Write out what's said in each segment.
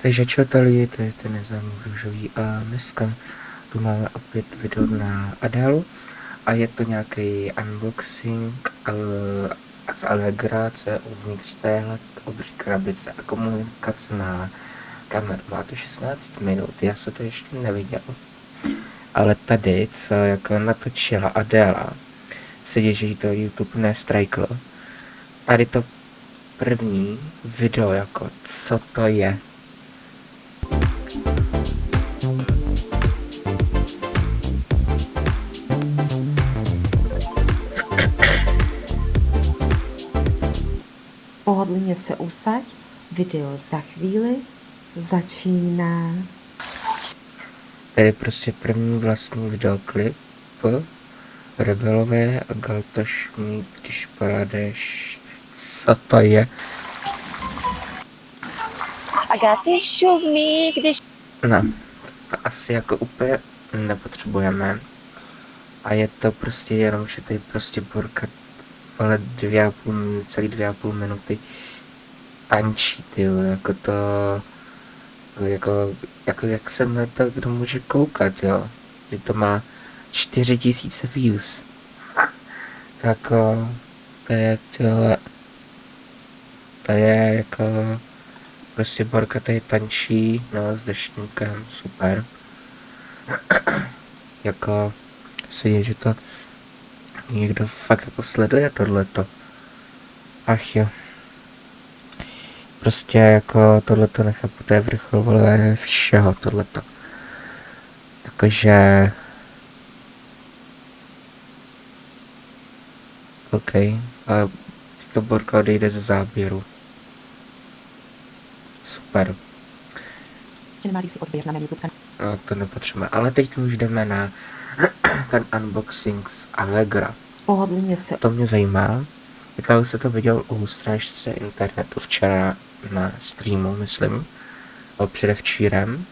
Takže čau lidi, to je ten neznámý růžový a dneska tu máme opět video na Adele a je to nějaký unboxing z Allegra, co je uvnitř téhle obří krabice a komunikace na kameru. Má to 16 minut, já se to ještě neviděl. Ale tady, co jako natočila Adela, se děje, že jí to YouTube nestrajklo. Tady to první video, jako co to je. Pohodlně se usaď, video za chvíli začíná. To je prostě první vlastní videoklip Rebelové a Galtašní, když porádeš, co to je. Agaty šumí, když... No, to asi jako úplně nepotřebujeme. A je to prostě jenom, že tady prostě Borka, ale celý 2,5 minuty tančí, tyjo, jako to, jako jak se na to kdo může koukat, jo. Že to má 4000 views. Tak to je tyhle, to je jako prostě Borka tady tančí, no, s deštníkem, super. Jako se je, že to někdo fakt jako sleduje tohleto. Ach jo. Prostě jako tohleto nechápu, to je vrchol, vole, všeho tohleto. Jakože... OK, a to Borka odejde ze záběru. Super. Nemá si odběr na mém YouTube kanálu. No, to nepotřebujeme, ale teď už jdeme na ten unboxing z Allegra. Pohodlně se To mě zajímá. Já už se to viděl u strážce internetu včera na streamu, myslím. O předevčírem.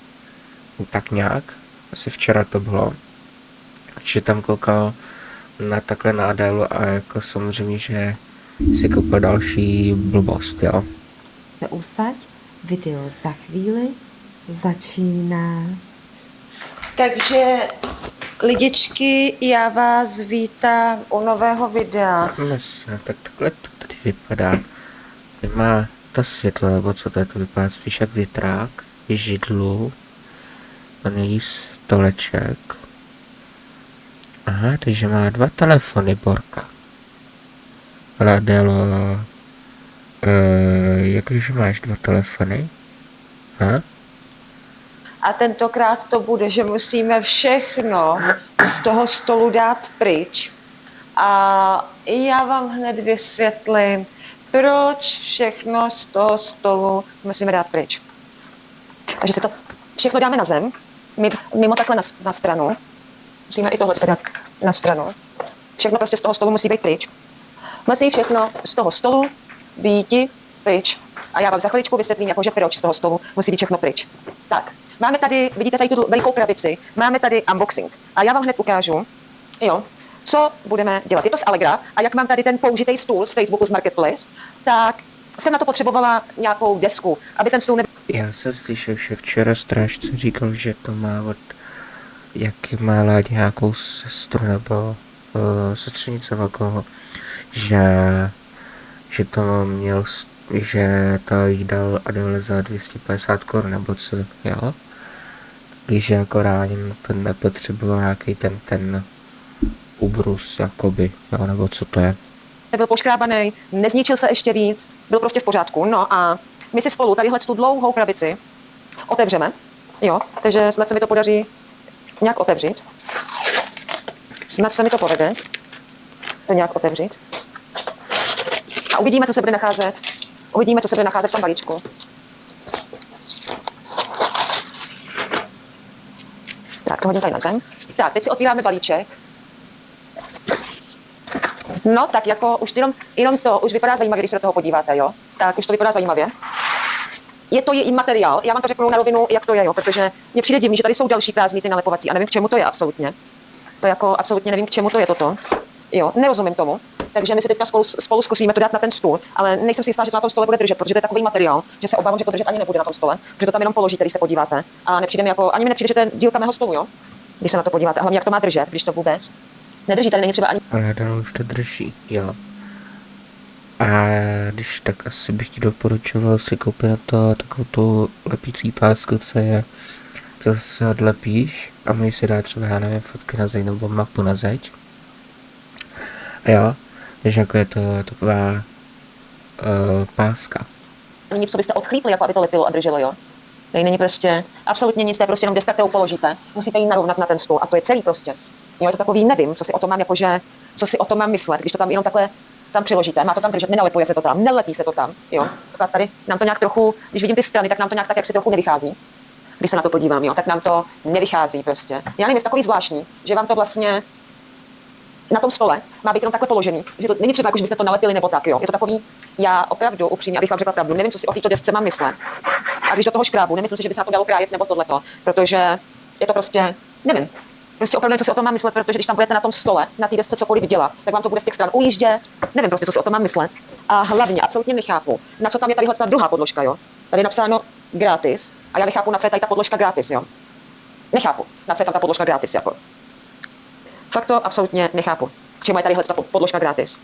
Tak nějak. Asi včera to bylo. Takže tam koukal na takhle na Adelu a jako samozřejmě, že si koupil další blbost, jo. usaď, video za chvíli začíná. Takže lidičky, já vás vítám u nového videa. Myslím, tak takhle to tady vypadá. Má to světlo, nebo co to je, to vypadá spíš jak větrák, židlu, a její stoleček. Aha, takže má 2 telefony, Borka. Ale Adelo, jakože máš 2 telefony? Ha? A tentokrát to bude, že musíme všechno z toho stolu dát pryč. A já vám hned vysvětlím, proč všechno z toho stolu musíme dát pryč. Takže si to všechno dáme na zem, mimo takhle na stranu. Musíme i tohle dát na stranu. Všechno prostě z toho stolu musí být pryč. Musí všechno z toho stolu být pryč. A já vám za chviličku vysvětlím, jakože proč z toho stolu musí být všechno pryč. Tak, máme tady, vidíte tady tu velikou krabici, máme tady unboxing. A já vám hned ukážu, jo, co budeme dělat. Je to z Allegra a jak mám tady ten použitý stůl z Facebooku z Marketplace, tak jsem na to potřebovala nějakou desku, aby ten stůl nebyl... Já jsem slyšel, že včera strážce říkal, že to má od, jak má nějakou sestru nebo sestřenice velkého, že to měl, že to jí dal Adele za 250 korun nebo co, jo? Takže jako reálně to nepotřeboval nějaký ten ubrus, jakoby, jo, nebo co to je. Nebyl poškrábaný, nezničil se ještě víc, byl prostě v pořádku. No a my si spolu tadyhle tu dlouhou krabici otevřeme, jo, takže snad se mi to podaří nějak otevřít. Snad se mi to povede to nějak otevřít. A uvidíme, co se bude nacházet. Uvidíme, co se bude nacházet v tom balíčku. Tak, to hodím tady na zem. Tak, teď si otvíráme balíček. No, tak jako už jenom to už vypadá zajímavě, když se do toho podíváte, jo? Tak už to vypadá zajímavě. Je to i materiál, já vám to řeknu na rovinu, jak to je, jo? Protože mně přijde divný, že tady jsou další prázdný ty nalepovací a nevím, k čemu to je absolutně. To jako absolutně nevím, k čemu to je toto. Jo, nerozumím tomu. Takže my si teďka spolu zkusíme to dát na ten stůl, ale nejsem si jistá, že to na tom stole bude držet, protože to je takový materiál, že se obávám, že to držet ani nebude na tom stole, že to tam jenom položíte, když se podíváte. A nepřijde mi jako, ani mi nepřijde, že to je dílka mého stolu, jo? Když se na to podíváte. A hlavně jak to má držet, když to vůbec nedrží, tady není třeba ani. Ale Adel už to drží, jo. A když tak asi bych ti doporučoval si koupit na to takovou tu lepící pásku, co se odlepíš a můžeš si dát třeba, já nevím, fotky na zeď nebo mapu na zeď. A jo, takže jako je to taková páska. Ani nic, co byste odchlípli, jako aby to lepilo a drželo, jo? Tady není prostě absolutně nic, to je prostě jenom deska, kterou položíte. Musíte ji narovnat na ten stůl a to je celý prostě. Jo, je to takový, nevím, co si o tom mám, jakože, co si o tom mám myslet, když to tam jenom takhle tam přiložíte, má to tam držet, nenalepuje se to tam, nelepí se to tam, jo. Tak tady nám to nějak trochu, když vidím ty strany, tak nám to nějak tak, jak si trochu nevychází. Když se na to podívám, jo, tak nám to nevychází prostě. Já nevím, je to takový zvláštní, že vám to vlastně na tom stole má být jenom takhle položený, že to není třeba jako, že byste to nalepili nebo tak, jo. Je to takový, já opravdu upřímně, abych vám řekla pravdu, nevím, co si o této desce mám myslet. A když do toho škrábu, nemyslím si, že by se na to dalo krájet nebo tohleto, protože je to prostě, nevím. Prostě opravdu, co si o tom mám myslet, protože když tam budete na tom stole, na té desce cokoliv dělat, tak vám to bude z těch stran ujíždět. Nevím prostě, co si o tom mám myslet. A hlavně absolutně nechápu, na co tam je tady ta druhá podložka, jo. Tady je napsáno gratis a já nechápu, na co je tady ta podložka gratis, jo. Nechápu, na co je tam ta podložka gratis, jako. Fakt to absolutně nechápu. K čemu je tady ta podložka gratis?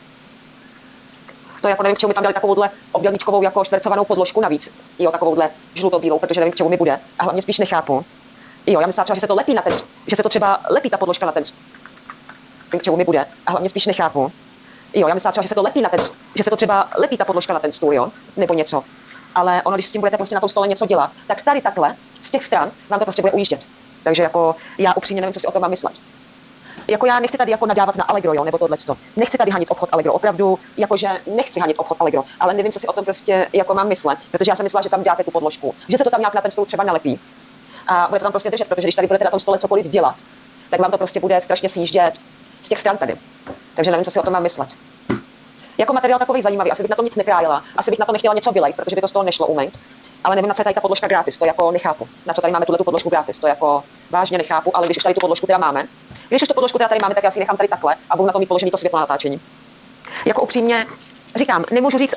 To jako nevím, k čemu mi tam dali takovouhle obdélníčkovou jako čtvercovanou podložku navíc. Jo, takovouhle žluto-bílou, protože nevím, k čemu mi bude. A hlavně spíš nechápu. Jo, já myslím třeba, že se to lepí na ten, že se to třeba lepí ta podložka na ten, k čemu mi bude. A hlavně spíš nechápu. Jo, já myslím třeba, že se to lepí na ten, že se to třeba lepí ta podložka na ten stůl, jo, nebo něco. Ale ono, když s tím budete prostě na tom stole něco dělat, tak tady takhle z těch stran vám to prostě bude ujíždět. Takže jako já upřímně nevím, co si o tom mám myslet. Jako já nechci tady jako nadávat na Allegro, jo, nebo tohleto. Nechci tady hanit obchod Allegro, opravdu, jakože nechci hanit obchod Allegro, ale nevím, co si o tom prostě jako mám myslet, protože já jsem myslela, že tam dáte tu podložku, že se to tam nějak na ten stůl třeba nalepí. A bude to tam prostě držet, protože když tady budete na tom stole cokoliv dělat, tak vám to prostě bude strašně sjíždět z těch stran tady. Takže nevím, co si o tom mám myslet. Jako materiál takový zajímavý, asi bych na tom nic nekrájela, asi bych na to nechtěla něco vylejt, protože by to z toho nešlo umýt. Ale nevím, na co je tady ta podložka gratis, to jako nechápu. Na co tady máme tu podložku gratis, to jako vážně nechápu, ale když už tady tu podložku teda máme, když už tu podložku teda tady máme, tak já si nechám tady takhle a budu na to mít položený to světlo na natáčení. Jako upřímně říkám, nemůžu říct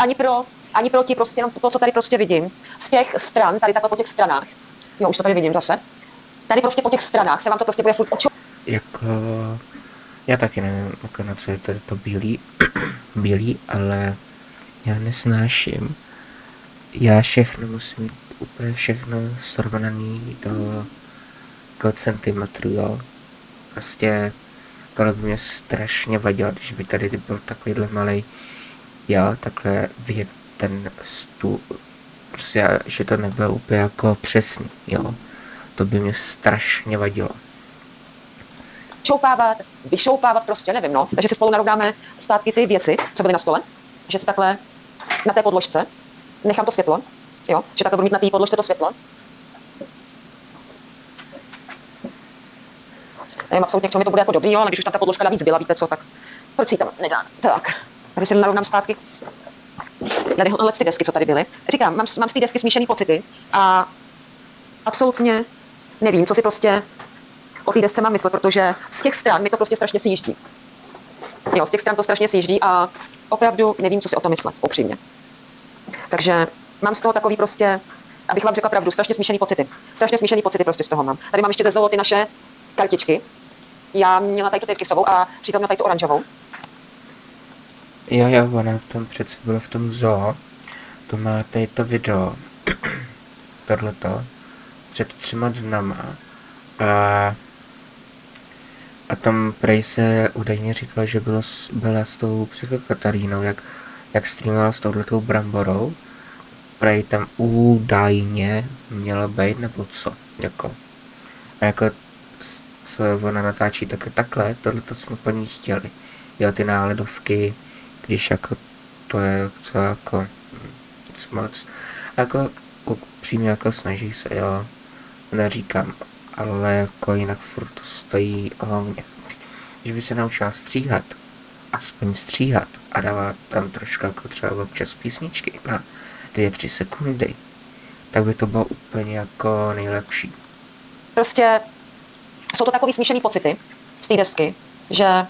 ani proti, prostě jenom to, co tady prostě vidím. Z těch stran, tady takhle po těch stranách. Jo, už to tady vidím zase. Tady prostě po těch stranách se vám to prostě bude furt očo. Jako, já taky nevím, jako na co je to bílý, ale já nesnáším. Já všechno musím mít úplně všechno srovnaný do centimetru, jo. Prostě tohle by mě strašně vadilo, když by tady byl takovýhle malej, jo, takhle vidět ten stůl, prostě, že to nebylo úplně jako přesný, jo. To by mě strašně vadilo. Vyšoupávat prostě, nevím, no. Takže si spolu narovnáme zpátky ty věci, co byly na stole, že si takhle na té podložce nechám to světlo, jo, že takhle budu mít na té podložce to světlo. Nevím absolutně, k čemu mi to bude jako dobrý, jo, ale když už tam ta podložka navíc byla, víte co, tak proč si tam nedát? Tak, tady si narovnám zpátky. Tady ty desky, co tady byly. Říkám, mám z té desky smíšený pocity a absolutně nevím, co si prostě o té desce mám myslet, protože z těch stran mi to prostě strašně sjíždí. Jo, z těch stran to strašně sjíždí a opravdu nevím, co si o tom myslet, upřímně. Takže mám z toho takový prostě, abych vám řekla pravdu, strašně smíšený pocity. Strašně smíšený pocity prostě z toho mám. Tady mám ještě ze Zoo ty naše kartičky. Já měla tady tu tyrkysovou a přítel měl tady tu oranžovou. Jo, ona tam přece byla v tom zoo. To má tady to video. Tohleto. Před 3 dnama. A tam prej se údajně říkala, že byla s tou psychokatarínou, jak streamovala s touhletou bramborou. Prej tam údajně měla být, nebo co, jako. A jako, co ona natáčí takhle, tohleto jsme po ní chtěli. Jo, ty náledovky, když jako, to je co jako, nic moc. Jako, upřímně jako snaží se, jo, neříkám, ale jako jinak furt to stojí hlavně. Když by se naučila stříhat, aspoň stříhat a dávat tam trošku jako třeba občas písničky na 2-3 sekundy, tak by to bylo úplně jako nejlepší. Prostě jsou to takový smíšený pocity z té desky, že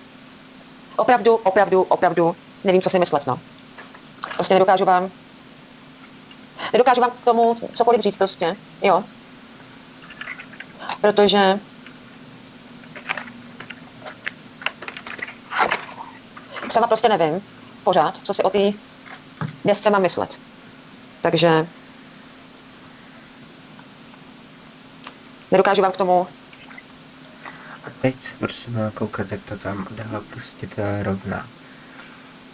opravdu nevím, co si myslet, no. Prostě nedokážu vám k tomu cokoliv říct prostě, jo. Protože sama prostě nevím pořád, co si o té desce mám myslet. Takže nedokážu vám k tomu. A teď se prosím koukat, jak to tam dala prostě ta rovná.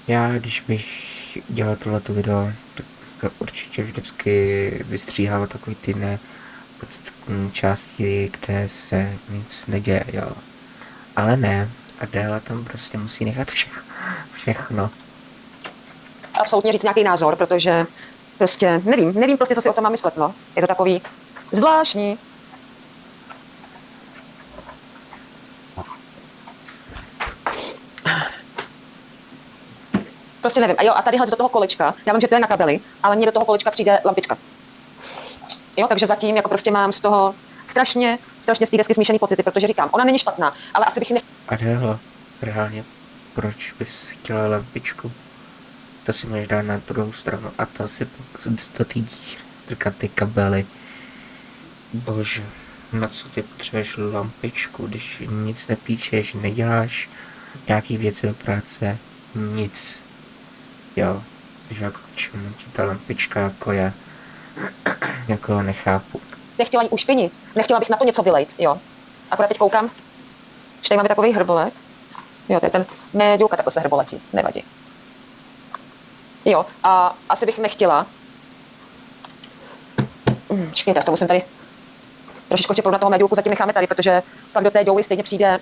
Já, když bych dělal tohleto video, tak určitě vždycky vystříhával takový ty nepodstatné části, kde se nic neděje, jo. Ale ne, Adéla tam prostě musí nechat všechno. Absolutně říct nějaký názor, protože prostě nevím prostě, co si o tom mám myslet, no. Je to takový zvláštní. Prostě nevím. A jo, a tady do toho kolečka, já vím, že to je na kabely, ale mně do toho kolečka přijde lampička. Jo, takže zatím jako prostě mám z toho strašně z té desky smíšený pocity, protože říkám, ona není špatná, ale asi bych ji Adélo, reálně, proč bys chtěla lampičku? To si můžeš dát na druhou stranu a to si do té díry, ty kabely. Bože, na co ty potřebuješ lampičku, když nic nepíčeš, neděláš nějaký věci do práce, nic. Jo, takže jako k čemu ti ta lampička jako je, jako nechápu. nechtěla ji ušpinit, nechtěla bych na to něco vylejt, jo. Akorát teď koukám, že tady máme takový hrbolek. Jo, to je ten médiulka, takhle se hrboletí, nevadí. Jo, a asi bych nechtěla. Čekejte, já to musím tady trošičku ještě na toho médiulku zatím necháme tady, protože pak do té douly stejně přijde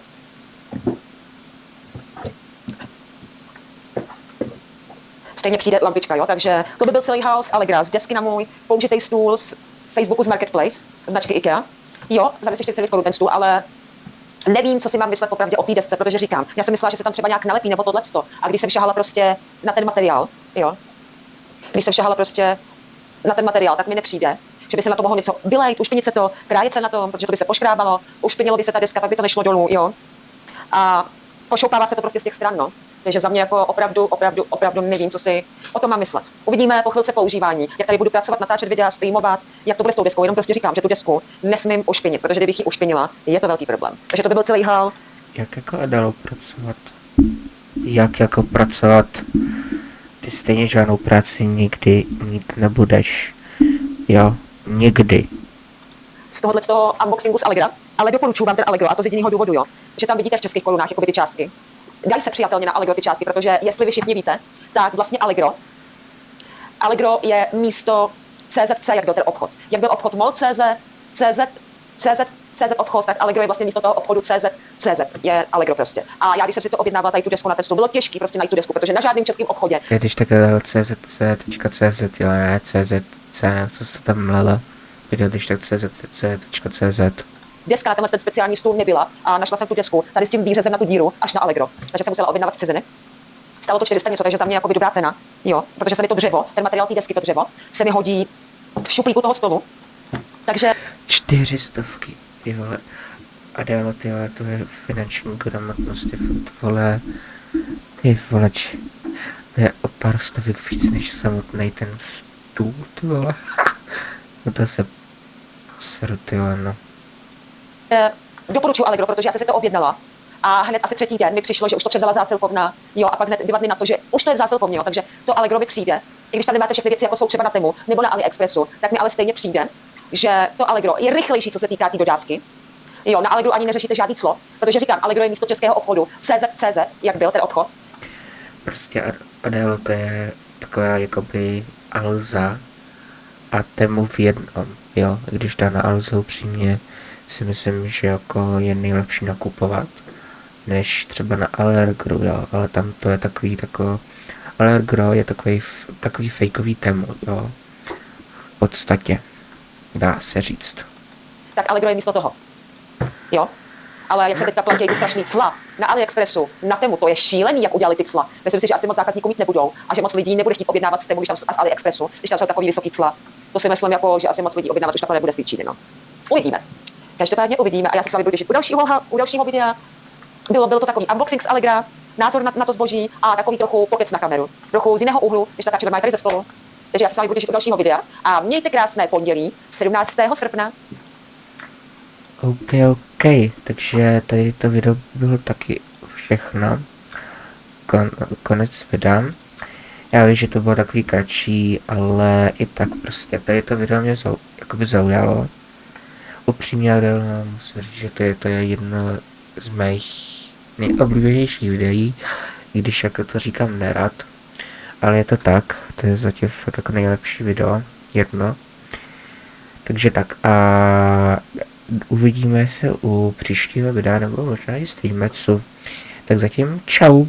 lampička, jo, takže to by byl celý haul z Allegra, z desky na můj použitý stůl z Facebooku z Marketplace, značky IKEA. Jo, za 249 korun ten stůl, ale nevím, co si mám myslet popravdě o té desce, protože říkám, já jsem myslela, že se tam třeba nějak nalepí nebo tohleto. A když jsem šahala prostě na ten materiál, jo, tak mi nepřijde, že by se na to mohlo něco vylejt, ušpinit se to, krájet se na tom, protože to by se poškrábalo, ušpinilo by se ta deska, tak by to nešlo dolů, jo. A pošoupává se to prostě z těch stran, no. Takže za mě jako opravdu nevím, co si o tom mám myslet. Uvidíme po chvilce používání, jak tady budu pracovat, natáčet videa, streamovat, jak to bude s tou deskou. Jenom prostě říkám, že tu desku nesmím ušpinit, protože kdybych ji ušpinila, je to velký problém. Takže to by byl celý haul. Jak jako Adélo pracovat? Jak jako pracovat? Ty stejně žádnou práci nikdy mít nebudeš. Jo, nikdy. Z toho unboxingu z Allegra, ale doporučuji vám ten Allegro, a to z jediného důvodu, jo, že tam vidíte v českých korunách jakoby ty částky. Dají se přijatelně na Allegro ty částky, protože jestli vy všichni víte, tak vlastně Allegro je místo CZC, jak byl ten obchod. Jak byl obchod MOL CZ obchod, tak Allegro je vlastně místo toho obchodu CZ je Allegro prostě. A já když jsem si to objednávala tady tu desku na ten stůl, bylo těžký prostě najít tu desku, protože na žádném českém obchodě. Když tak CZC.cz, jo, ne CZC, co jste tam mlela. Když tak CZC.cz. Deska na tenhle ten speciální stůl nebyla a našla jsem tu desku tady s tím výřezem na tu díru až na Allegro. Takže jsem musela objednávat z ciziny. Stalo to 400 něco, takže za mě jako dobrá cena. Jo, protože se mi to dřevo, ten materiál té desky, to dřevo, se mi hodí v šuplíku toho stolu. Takže 400, ty vole. Adélo, ty vole, to je finanční gramotnost, ty vole. Ty vole, to je o pár stovek víc než samotný ten stůl, ty vole. No to se seru, ty vole, no. doporučuji Allegro, protože já jsem si to objednala. A hned asi třetí den mi přišlo, že už to převzala zásilkovna, jo, a pak hned 2 dny na to, že už to je v zásilkovně, jo, takže to Allegro mi přijde. I když tam nemáte všechny věci, jako jsou třeba na Temu nebo na AliExpressu, tak mi ale stejně přijde, že to Allegro je rychlejší, co se týká té dodávky. Jo, na Allegro ani neřešíte žádný clo, protože říkám, Allegro je místo českého obchodu CZ, jak byl ten obchod. Prostě Adélo, to je taková jakoby Alza a Temu v jednom, jo, když dá na Alzu upřímně si myslím, že jako je nejlepší nakupovat, než třeba na Allegro, jo, ale tam to je takový Allegro je takový fejkový Temu, jo, v podstatě, dá se říct. Tak Allegro je místo toho, jo. Ale jak se teďka platí ty strašný cla na AliExpressu, na Temu, to je šílený, jak udělali ty cla. Myslím si, že asi moc zákazníků mít nebudou a že moc lidí nebude chtít objednávat z Temu, když tam z AliExpressu, když tam jsou takový vysoký cla. To si myslím, jako, že asi moc lidí objednávat už takhle nebude z té Číny, no. Uvidíme. Každopádně uvidíme a já se s vámi budu těšit u dalšího videa. Bylo to takový unboxing z Allegra. názor na to zboží a takový trochu pokec na kameru. Trochu z jiného úhlu, když natáčíme, mají tady ze stolu. Takže já se s vámi budu těšit u dalšího videa a mějte krásné pondělí 17. srpna. OK. Takže tady to video bylo taky všechno. Konec videa. Já vím, že to bylo takový kratší, ale i tak prostě tady to video mě jakoby zaujalo. Upřímně musím říct, že to je jedno z mých nejoblíbenějších videí, i když jako to říkám nerad. Ale je to tak, to je zatím fakt jako nejlepší video, jedno. Takže tak a uvidíme se u příštího videa, nebo možná i streamecu. Tak zatím čau.